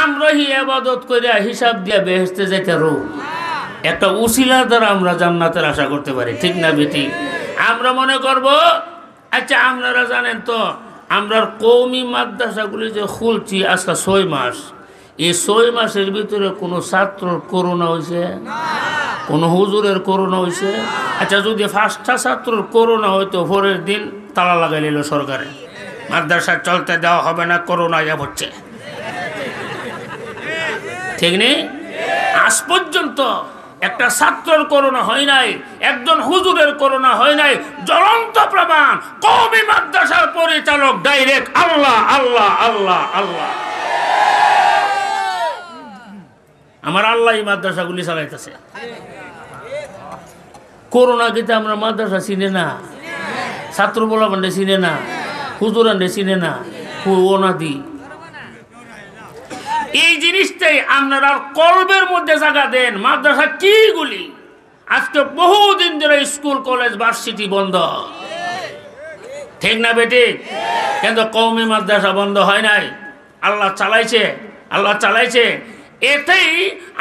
আমরা ইবাদত করে হিসাব দিয়ে বেহেশতে যেতে পারো, একটা উসিলার দ্বারা আমরা জান্নাতের আশা করতে পারি, ঠিক না বেটি? আমরা মনে করব আচ্ছা আপনারা জানেন তো আমরা কওমি মাদ্রাসাগুলি যে খুলছি আজকে 6 মাস, এই 6 মাসের ভিতরে কোনো ছাত্রর করোনা হয়েছে? কোনো হুজুরের করোনা হয়েছে? আচ্ছা যদি 5টা ছাত্রর করোনা হইতো পরের দিন তালা লাগাই নিল সরকারে, মাদ্রাসা চলতে দেওয়া হবে না, করোনা হচ্ছে, ঠিক নেই? আজ পর্যন্ত একটা ছাত্রের করোনা হয় নাই, একজন হুজুরের করোনা হয় নাই। জ্বলন্ত প্রমাণ কওমি মাদ্রাসার পরিচালক ডাইরেক্ট আল্লাহ আল্লাহ আল্লাহ আল্লাহ। আমার আল্লাহ এই মাদ্রাসাগুলি চালাইতেছে। করোনা কিন্তু আমরা মাদ্রাসা চিনে না, ছাত্র বলাবান্ডে চিনে না, হুজুরান্ডে চিনে না, ওনাদি। এই জিনিসটাই আপনারা কলবের মধ্যে জায়গা দেন। মাদ্রাসা কিগুলি আজকে বহুদিন ধরে স্কুল কলেজ ভার্সিটি বন্ধ, ঠিক না বেটি? কিন্তু কওমি মাদ্রাসা বন্ধ হয় নাই, আল্লাহ চালাইছে, আল্লাহ চালাইছে। এতেই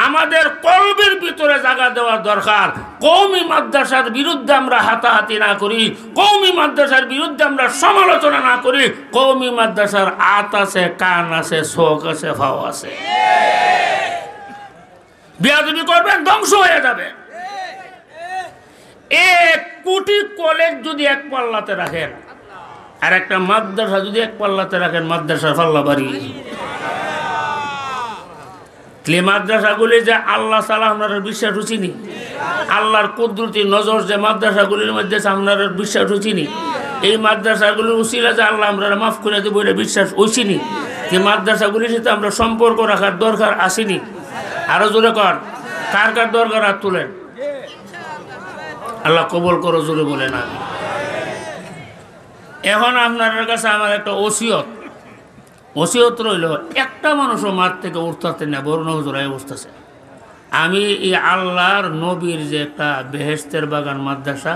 আমাদের কলবের ভিতরে জায়গা দেওয়া দরকার। কওমি মাদ্রাসার বিরুদ্ধে আমরা হাতাহাতি না করি, কওমি মাদ্রাসার বিরুদ্ধে আমরা সমালোচনা না করি। কওমি মাদ্রাসার আত আছে, কান আছে, চোখ আছে, ফাও আছে। বেয়াদবি করবেন ধ্বংস হয়ে যাবে। 1 কোটি কলেজ যদি এক পাল্লাতে রাখেন আর একটা মাদ্রাসা যদি এক পাল্লাতে রাখেন, মাদ্রাসার পাল্লা বাড়ি। মাদ্রাসাগুলি যে আল্লাহ সালা আপনার বিশ্বাস রুচিনি, আল্লাহর কুদরতি নজর যে মাদ্রাসাগুলির মধ্যে আপনার বিশ্বাস রুচিনি, এই মাদ্রাসাগুলির উসিলা যে আল্লাহ আমরা মাফ করে দেবো এটা বিশ্বাস হইছিনি। যে মাদ্রাসাগুলির সাথে আমরা সম্পর্ক রাখার দরকার আসেনি। আরো জোরে কর, কার কার দরকার হাত তুলেন। আল্লাহ কবুল করো, জোরে বলেন আমি। এখন আপনার কাছে আমার একটা ওসিয়ত রইল, একটা মানুষও মাঠ থেকে উঠতে না, বড় নজরায় বসতেছে। আমি এই আল্লাহর নবীর যে একটা বেহেশতের বাগান মাদ্রাসা,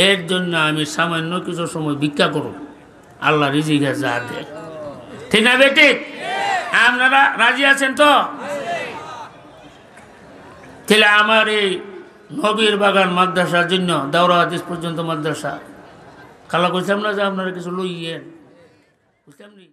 এর জন্য আমি সামান্য কিছু সময় ভিক্ষা করব, আল্লাহ রিজিকে যা দে, ঠিক না বেটি? আপনারা রাজি আছেন তো? তাহলে আমার এই নবীর বাগান মাদ্রাসার জন্য দাওরা হাদিস পর্যন্ত মাদ্রাসা কালা কইতাম না যে আপনারা কিছু লইয়েন, বুঝতাম নি।